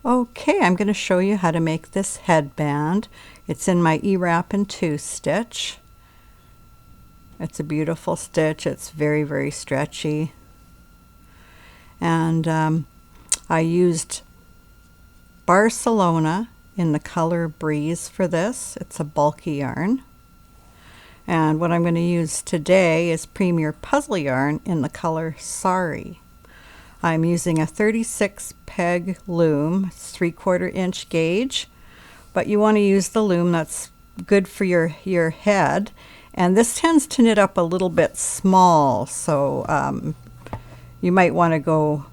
Okay, I'm going to show you how to make this headband. It's in my Ewrap and 2 stitch. It's a beautiful stitch. It's very, very stretchy. And I used Barcelona in the color Breeze for this. It's a bulky yarn. And what I'm going to use today is Premier Puzzle yarn in the color Sorry. I'm using a 36 peg loom. It's 3/4 inch gauge, but you want to use the loom that's good for your head. And this tends to knit up a little bit small, so you might want to go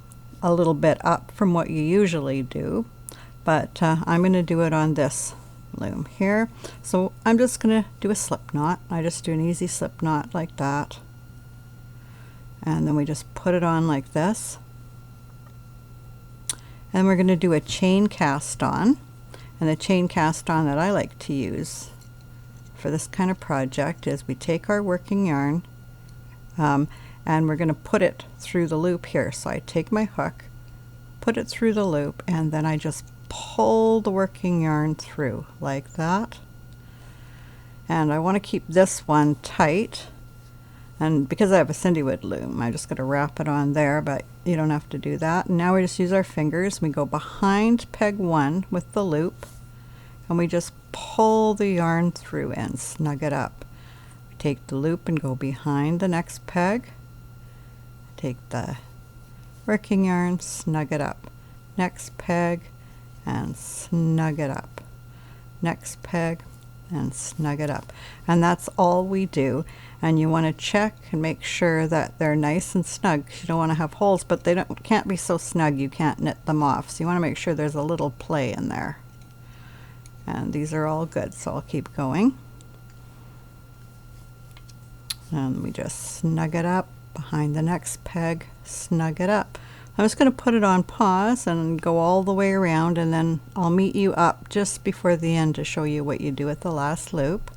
a little bit up from what you usually do. But I'm going to do it on this loom here. So I'm just going to do a slip knot. I just do an easy slip knot like that. And then we just put it on like this. And we're going to do a chain cast on. And the chain cast on that I like to use for this kind of project is we take our working yarn and we're going to put it through the loop here. So I take my hook, put it through the loop, and then I just pull the working yarn through like that. And I want to keep this one tight. And because I have a Cindywood loom, I'm just going to wrap it on there, but you don't have to do that. And now we just use our fingers. We go behind peg 1 with the loop, and we just pull the yarn through and snug it up. We take the loop and go behind the next peg. Take the working yarn, snug it up. Next peg, and snug it up. Next peg, and snug it up. And that's all we do. And you want to check and make sure that they're nice and snug. You don't want to have holes, but they can't be so snug you can't knit them off. So you want to make sure there's a little play in there. And these are all good, so I'll keep going. And we just snug it up behind the next peg, snug it up. I'm just going to put it on pause and go all the way around, and then I'll meet you up just before the end to show you what you do at the last loop.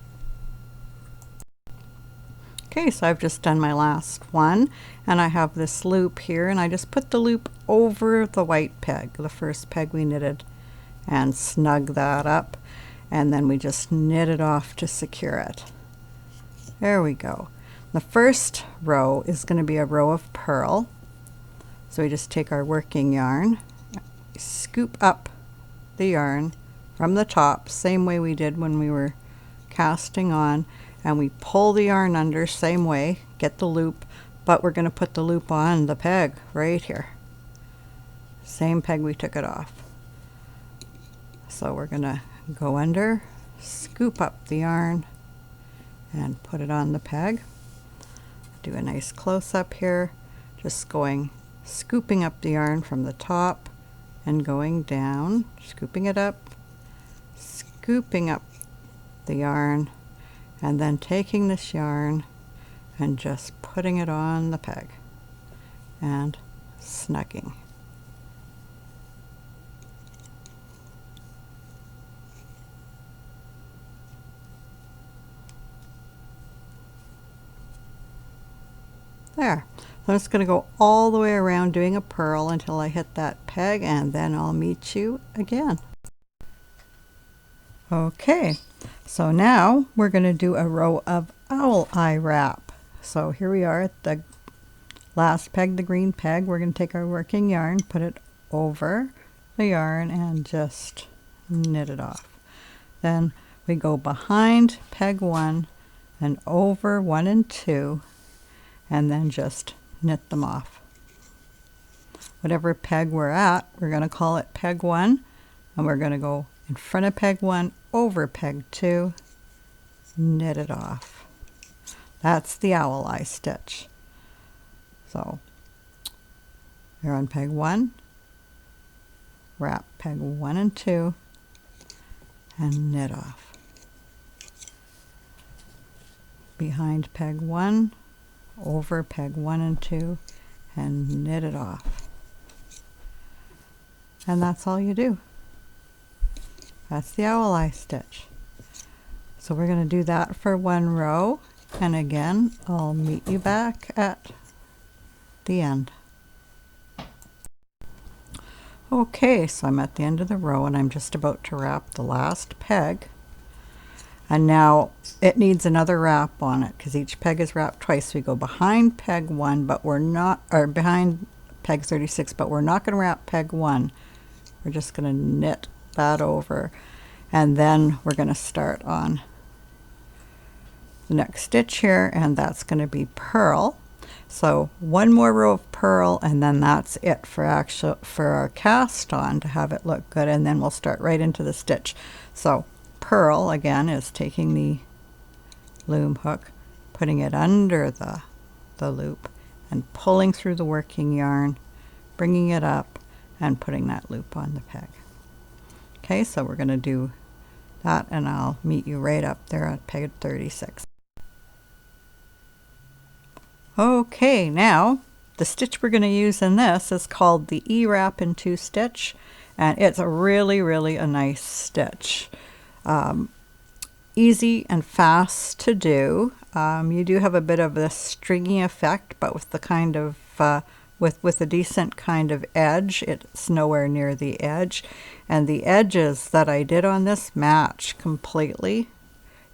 Okay, so I've just done my last one, and I have this loop here, and I just put the loop over the white peg, the first peg we knitted, and snug that up, and then we just knit it off to secure it. There we go. The first row is going to be a row of purl. So we just take our working yarn, scoop up the yarn from the top, same way we did when we were casting on, and we pull the yarn under, same way, get the loop, but we're going to put the loop on the peg right here. Same peg we took it off. So we're going to go under, scoop up the yarn, and put it on the peg. Do a nice close-up here, just scooping up the yarn from the top and going down, scooping it up, scooping up the yarn, and then taking this yarn and just putting it on the peg and snugging. There. I'm just going to go all the way around doing a purl until I hit that peg, and then I'll meet you again. Okay, so now we're going to do a row of owl eye wrap. So here we are at the last peg, the green peg. We're going to take our working yarn, put it over the yarn, and just knit it off. Then we go behind peg 1 and over 1 and 2, and then just knit them off. Whatever peg we're at, we're going to call it peg 1, and we're going to go in front of peg 1, over peg 2, knit it off. That's the owl eye stitch. So you're on peg 1, wrap peg 1 and 2, and knit off. Behind peg 1, over peg 1 and 2, and knit it off. And that's all you do. That's the owl eye stitch. So we're going to do that for one row, and again I'll meet you back at the end. Okay, so I'm at the end of the row and I'm just about to wrap the last peg. And now it needs another wrap on it because each peg is wrapped twice. We go behind peg 1, but we're not, or behind peg 36, but we're not going to wrap peg 1. We're just going to knit that over, and then we're going to start on the next stitch here, and that's going to be purl. So one more row of purl, and then that's it for our cast on to have it look good, and then we'll start right into the stitch. So purl again is taking the loom hook, putting it under the loop, and pulling through the working yarn, bringing it up, and putting that loop on the peg. Okay, so we're going to do that, and I'll meet you right up there at peg 36. Okay, now the stitch we're going to use in this is called the Ewrap in 2 stitch, and it's a really a nice stitch. Easy and fast to do. You do have a bit of this stringy effect, but with the kind of with a decent kind of edge. It's nowhere near the edge, and the edges that I did on this match completely.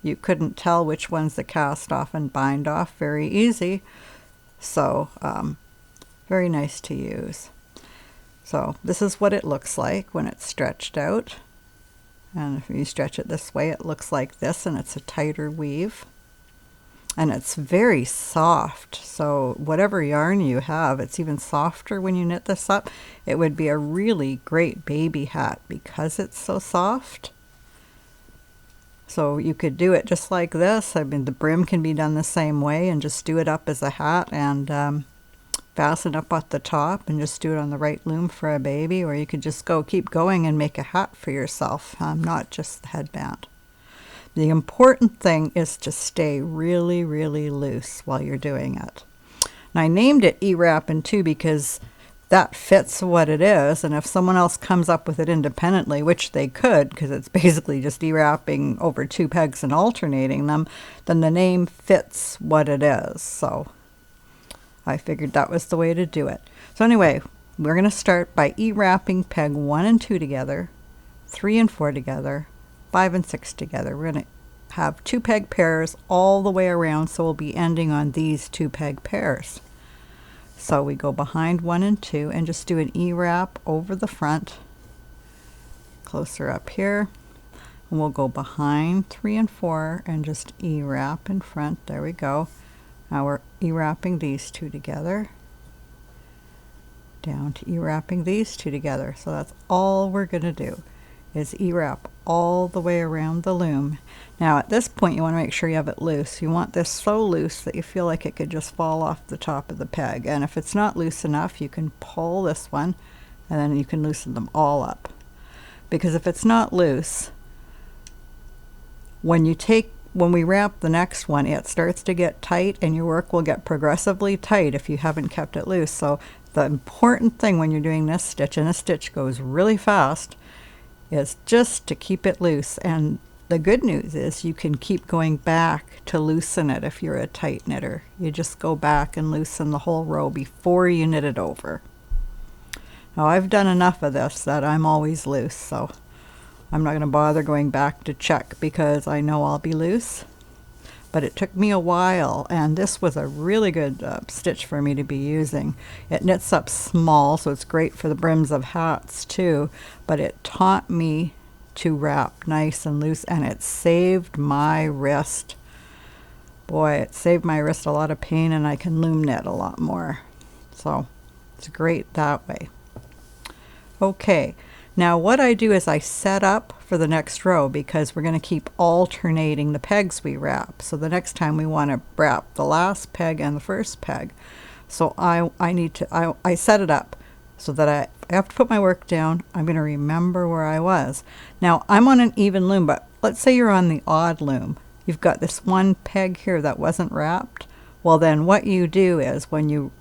You couldn't tell which one's the cast off and bind off. Very easy. So very nice to use. So this is what it looks like when it's stretched out, and if you stretch it this way it looks like this, and it's a tighter weave, and it's very soft. So whatever yarn you have, it's even softer when you knit this up. It would be a really great baby hat because it's so soft. So you could do it just like this. I mean, the brim can be done the same way, and just do it up as a hat and fasten up at the top and just do it on the right loom for a baby, or you could just keep going and make a hat for yourself, not just the headband. The important thing is to stay really loose while you're doing it. And I named it Ewrap in 2 because that fits what it is, and if someone else comes up with it independently, which they could, because it's basically just E-wrapping over 2 pegs and alternating them, then the name fits what it is. So I figured that was the way to do it. So anyway, we're going to start by E-wrapping peg 1 and 2 together, 3 and 4 together, 5 and 6 together. We're going to have 2 peg pairs all the way around, so we'll be ending on these 2 peg pairs. So we go behind 1 and 2 and just do an E-wrap over the front, closer up here, and we'll go behind 3 and 4 and just E-wrap in front. There we go. Now we're E-wrapping these 2 together, down to E-wrapping these 2 together. So that's all we're going to do, is E-wrap all the way around the loom. Now at this point you want to make sure you have it loose. You want this so loose that you feel like it could just fall off the top of the peg, and if it's not loose enough you can pull this one and then you can loosen them all up, because if it's not loose, when we wrap the next one it starts to get tight, and your work will get progressively tight if you haven't kept it loose. So the important thing when you're doing this stitch, and this stitch goes really fast, is just to keep it loose. And the good news is you can keep going back to loosen it if you're a tight knitter. You just go back and loosen the whole row before you knit it over. Now I've done enough of this that I'm always loose, so I'm not going to bother going back to check because I know I'll be loose. But it took me a while, and this was a really good stitch for me to be using. It knits up small, so it's great for the brims of hats too, but it taught me to wrap nice and loose, and it saved my wrist. Boy, it saved my wrist a lot of pain, and I can loom knit a lot more. So it's great that way. Okay, now what I do is I set up for the next row, because we're going to keep alternating the pegs we wrap. So the next time we want to wrap the last peg and the first peg. So I set it up so that I have to put my work down. I'm going to remember where I was. Now I'm on an even loom, but let's say you're on the odd loom. You've got this one peg here that wasn't wrapped. Well, then what you do is when you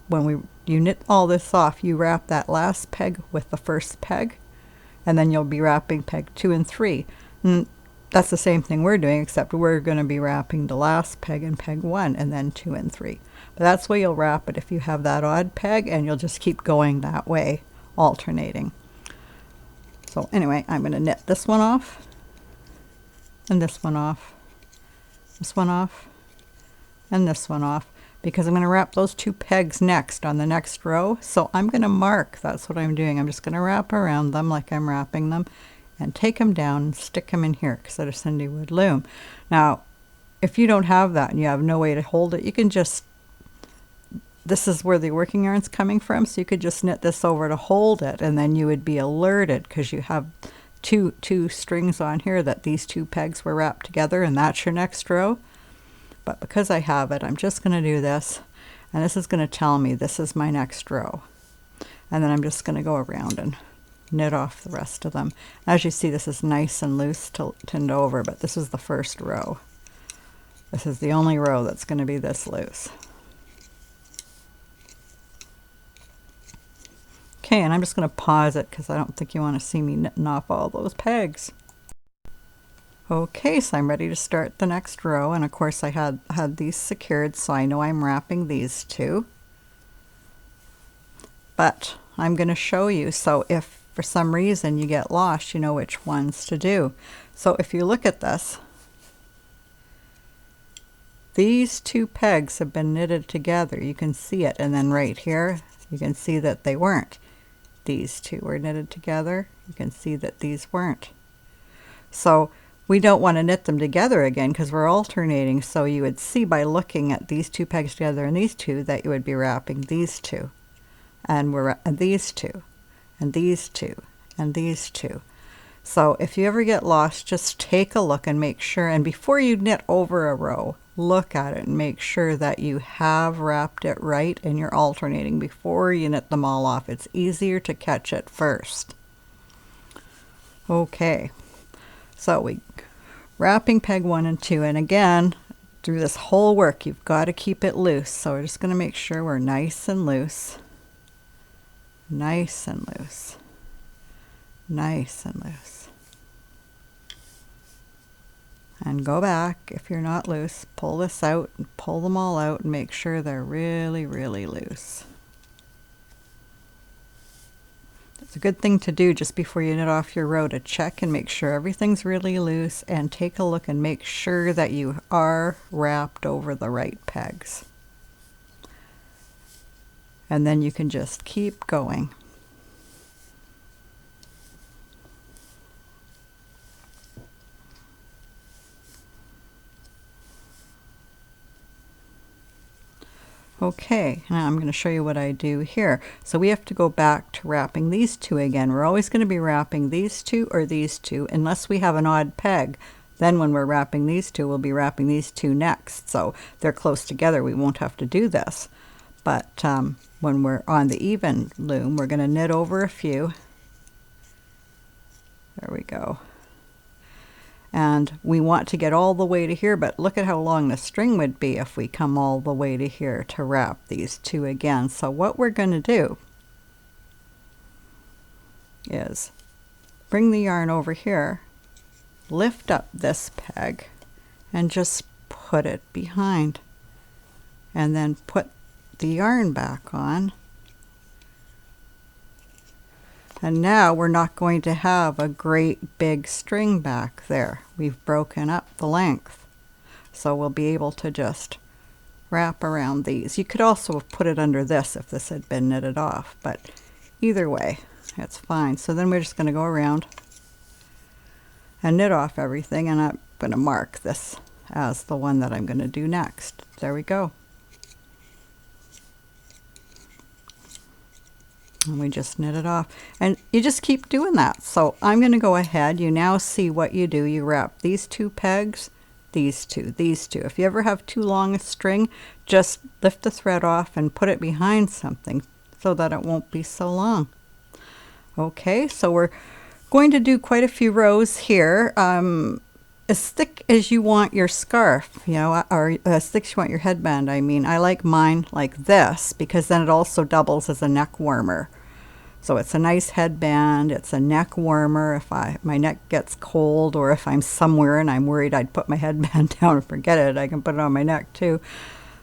knit all this off, you wrap that last peg with the first peg, and then you'll be wrapping peg 2 and 3. And that's the same thing we're doing, except we're going to be wrapping the last peg and peg 1 and then 2 and 3. But that's the way you'll wrap it if you have that odd peg, and you'll just keep going that way, alternating. So anyway, I'm going to knit this one off, and this one off, this one off, and this one off, because I'm going to wrap those 2 pegs next on the next row. So I'm going to mark, that's what I'm doing. I'm just going to wrap around them like I'm wrapping them and take them down and stick them in here because they're Cindy wood loom. Now, if you don't have that and you have no way to hold it, you can just, this is where the working yarn's coming from, so you could just knit this over to hold it, and then you would be alerted because you have two strings on here that these 2 pegs were wrapped together, and that's your next row. But because I have it, I'm just going to do this, and this is going to tell me this is my next row. And then I'm just going to go around and knit off the rest of them. As you see, this is nice and loose to knit over, but this is the first row. This is the only row that's going to be this loose. Okay, and I'm just going to pause it because I don't think you want to see me knitting off all those pegs. Okay, so I'm ready to start the next row, and of course I had these secured, so I know I'm wrapping these 2. But I'm going to show you, so if for some reason you get lost, you know which ones to do. So if you look at this, these 2 pegs have been knitted together. You can see it, and then right here you can see that they weren't. These 2 were knitted together. You can see that these weren't. So we don't want to knit them together again because we're alternating. So you would see by looking at these 2 pegs together and these 2 that you would be wrapping these 2. And these 2. And these 2. And these 2. So if you ever get lost, just take a look and make sure. And before you knit over a row, look at it and make sure that you have wrapped it right and you're alternating before you knit them all off. It's easier to catch it first. Okay, so we wrapping peg 1 and 2, and again through this whole work you've got to keep it loose. So we're just going to make sure we're nice and loose, nice and loose, nice and loose. And go back if you're not loose, pull this out and pull them all out and make sure they're really, really loose. It's a good thing to do just before you knit off your row, to check and make sure everything's really loose, and take a look and make sure that you are wrapped over the right pegs. And then you can just keep going. Okay, now I'm going to show you what I do here. So we have to go back to wrapping these 2 again. We're always going to be wrapping these 2 or these 2 unless we have an odd peg. Then when we're wrapping these 2, we'll be wrapping these 2 next. So they're close together, we won't have to do this. But when we're on the even loom, we're going to knit over a few. There we go. And we want to get all the way to here, but look at how long the string would be if we come all the way to here to wrap these 2 again. So what we're going to do is bring the yarn over here, lift up this peg, and just put it behind. And then put the yarn back on. And now we're not going to have a great big string back there. We've broken up the length. So we'll be able to just wrap around these. You could also have put it under this if this had been knitted off, but either way, that's fine. So then we're just going to go around and knit off everything, and I'm going to mark this as the one that I'm going to do next. There we go. And we just knit it off, and you just keep doing that. So I'm going to go ahead. You now see what you do. You wrap these 2 pegs, these 2, these 2. If you ever have too long a string, just lift the thread off and put it behind something so that it won't be so long. Okay, so we're going to do quite a few rows here. As thick as you want your scarf, you know, or as thick as you want your headband, I mean. I like mine like this because then it also doubles as a neck warmer. So it's a nice headband, it's a neck warmer if my neck gets cold, or if I'm somewhere and I'm worried I'd put my headband down and forget it, I can put it on my neck too.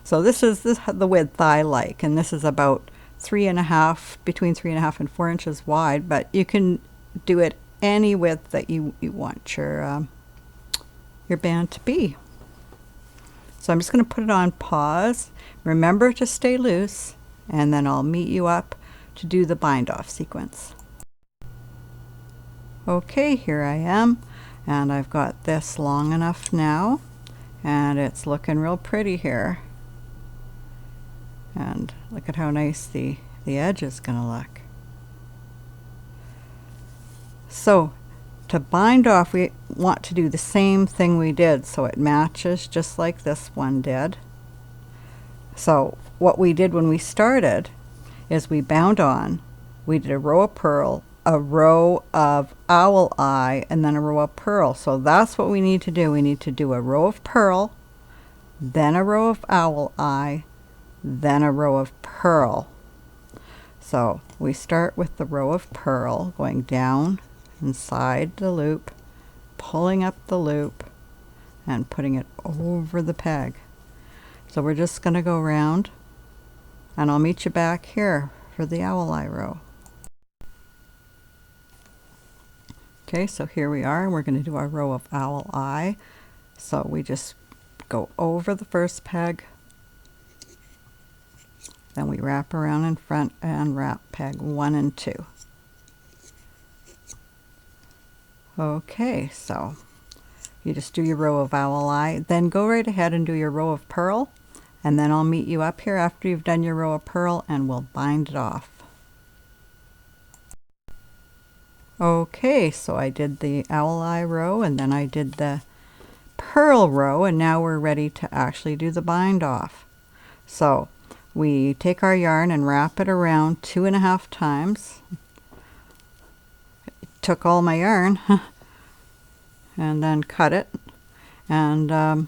So this is the width I like, and this is about 3.5, between 3.5 and 4 inches wide, but you can do it any width that you want your band to be. So I'm just going to put it on pause. Remember to stay loose, and then I'll meet you up to do the bind off sequence. Okay, here I am, and I've got this long enough now, and it's looking real pretty here. And look at how nice the edge is going to look. So to bind off, we want to do the same thing we did so it matches just like this one did. So what we did when we started is we bound on, we did a row of purl, a row of owl eye, and then a row of purl. So that's what we need to do. We need to do a row of purl, then a row of owl eye, then a row of purl. So we start with the row of purl, going down inside the loop, pulling up the loop, and putting it over the peg. So we're just going to go around, and I'll meet you back here for the owl eye row. Okay, so here we are, and we're going to do our row of owl eye. So we just go over the first peg, then we wrap around in front and wrap peg 1 and 2. Okay, so you just do your row of owl eye, then go right ahead and do your row of purl, and then I'll meet you up here after you've done your row of purl, and we'll bind it off. Okay, so I did the owl eye row, and then I did the purl row, and now we're ready to actually do the bind off. So we take our yarn and wrap it around 2.5 times. Took all my yarn and then cut it, and I'm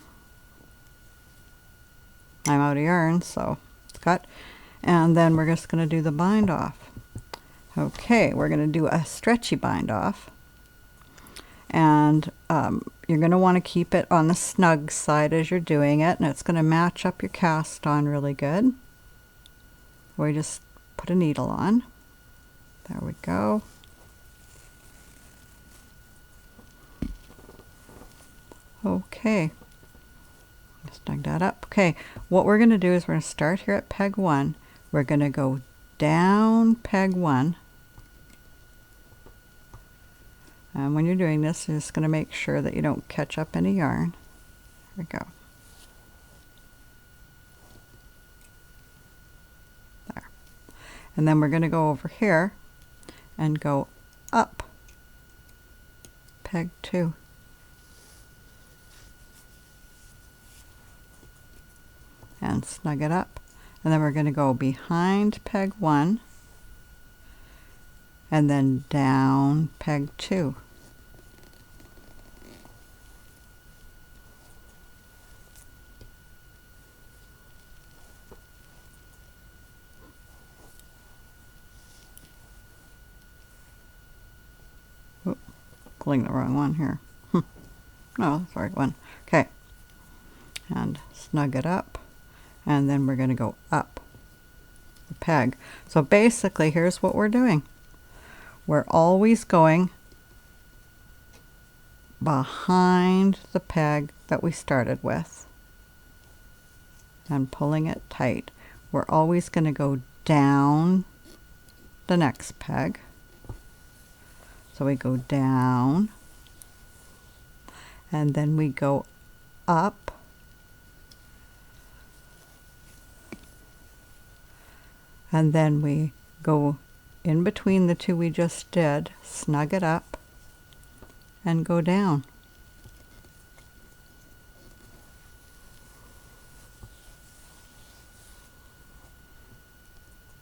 out of yarn, so it's cut, and then we're just going to do the bind off. Okay, we're going to do a stretchy bind off, and you're going to want to keep it on the snug side as you're doing it, and it's going to match up your cast on really good. We just put a needle on. There we go. Okay, snug that up. Okay, what we're going to do is we're going to start here at peg 1. We're going to go down peg 1. And when you're doing this, you're just going to make sure that you don't catch up any yarn. There we go. There. And then we're going to go over here and go up peg 2. And snug it up, and then we're going to go behind peg 1 and then down peg 2. Oh, pulling the wrong one here. No, that's the right one. Okay, and snug it up. And then we're going to go up the peg. So basically, here's what we're doing. We're always going behind the peg that we started with and pulling it tight. We're always going to go down the next peg. So we go down, and then we go up, and then we go in between the two we just did, snug it up, and go down.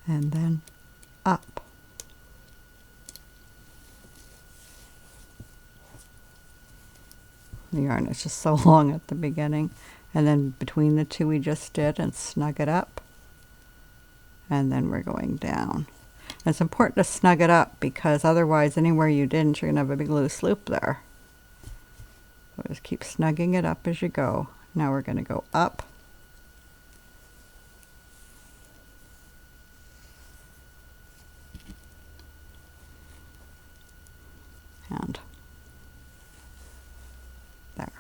And then up. The yarn is just so long at the beginning. And then between the two we just did, and snug it up. And then we're going down. And it's important to snug it up, because otherwise anywhere you didn't, you're going to have a big loose loop there. So just keep snugging it up as you go. Now we're going to go up. and there.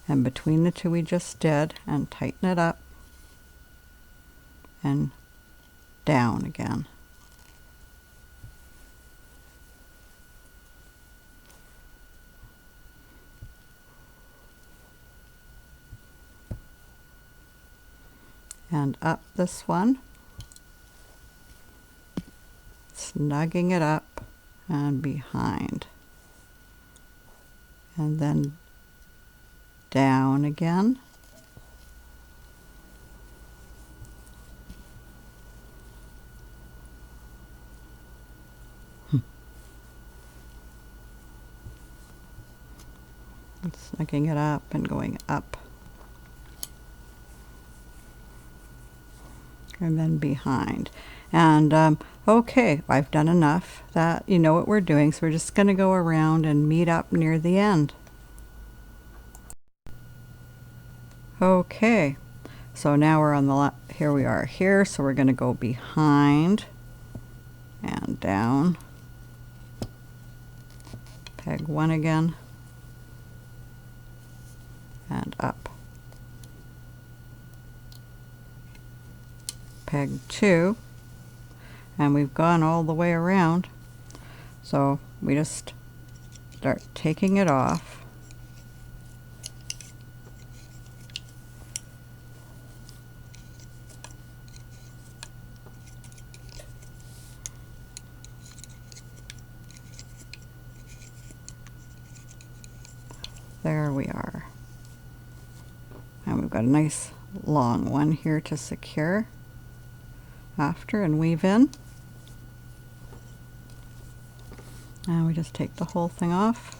And between the two we just did, and tighten it up and down again. And up this one, snugging it up and behind, and then down again, snugging it up and going up, and then behind. And okay, I've done enough. That you know what we're doing, so we're just going to go around and meet up near the end. Okay, so now we're on the here we are here, so we're going to go behind and down, peg one again, and up, peg two, and we've gone all the way around, so we just start taking it off. There we are. And we've got a nice long one here to secure after and weave in. And we just take the whole thing off.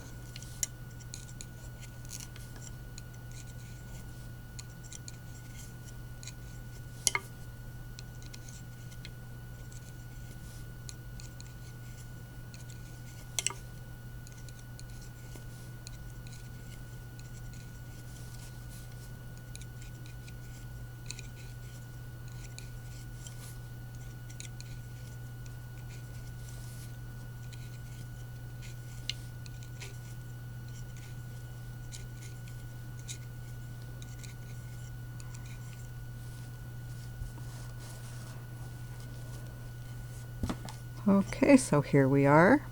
Okay, so here we are,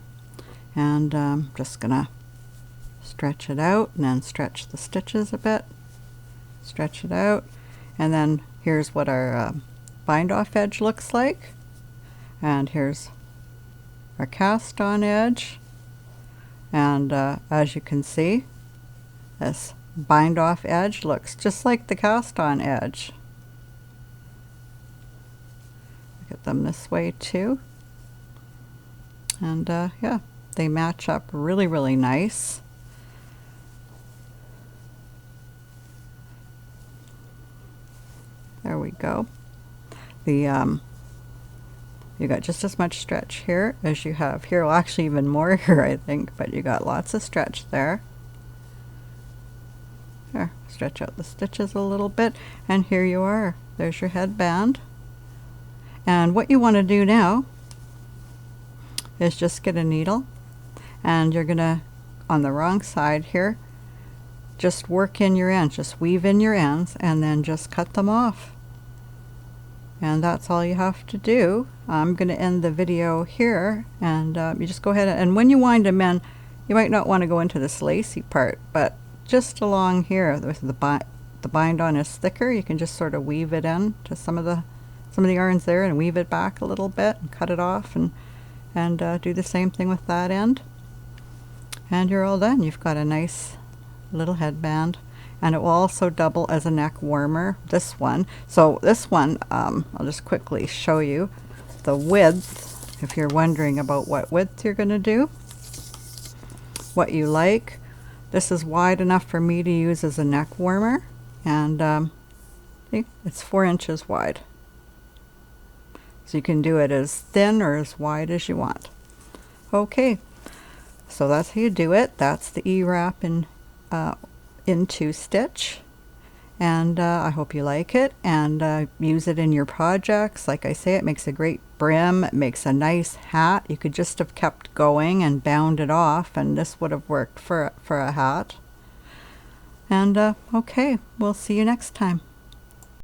and just gonna stretch it out and then stretch the stitches a bit, stretch it out, and then here's what our bind off edge looks like, and here's our cast on edge, and as you can see, this bind off edge looks just like the cast on edge. Look at them this way too. And yeah, they match up really, really nice. There we go. The you got just as much stretch here as you have here. Well, actually even more here, I think, but you got lots of stretch there. There, stretch out the stitches a little bit, and here you are. There's your headband. And what you want to do now is just get a needle, and you're gonna, on the wrong side here, just work in your ends, just weave in your ends, and then just cut them off. And that's all you have to do. I'm gonna end the video here, and you just go ahead and when you wind them in, you might not want to go into this lacy part, but just along here, with the bind on is thicker, you can just sort of weave it in to some of the yarns there, and weave it back a little bit and cut it off, and do the same thing with that end, and you're all done. You've got a nice little headband, and it will also double as a neck warmer, this one. So this one, I'll just quickly show you the width, if you're wondering about what width you're going to do, what you like. This is wide enough for me to use as a neck warmer, and see, it's 4 inches wide. So you can do it as thin or as wide as you want. Okay, so that's how you do it. That's the Ewrap in 2 stitch, and I hope you like it, and use it in your projects. Like I say, it makes a great brim. It makes a nice hat. You could just have kept going and bound it off, and this would have worked for a hat. And okay, we'll see you next time.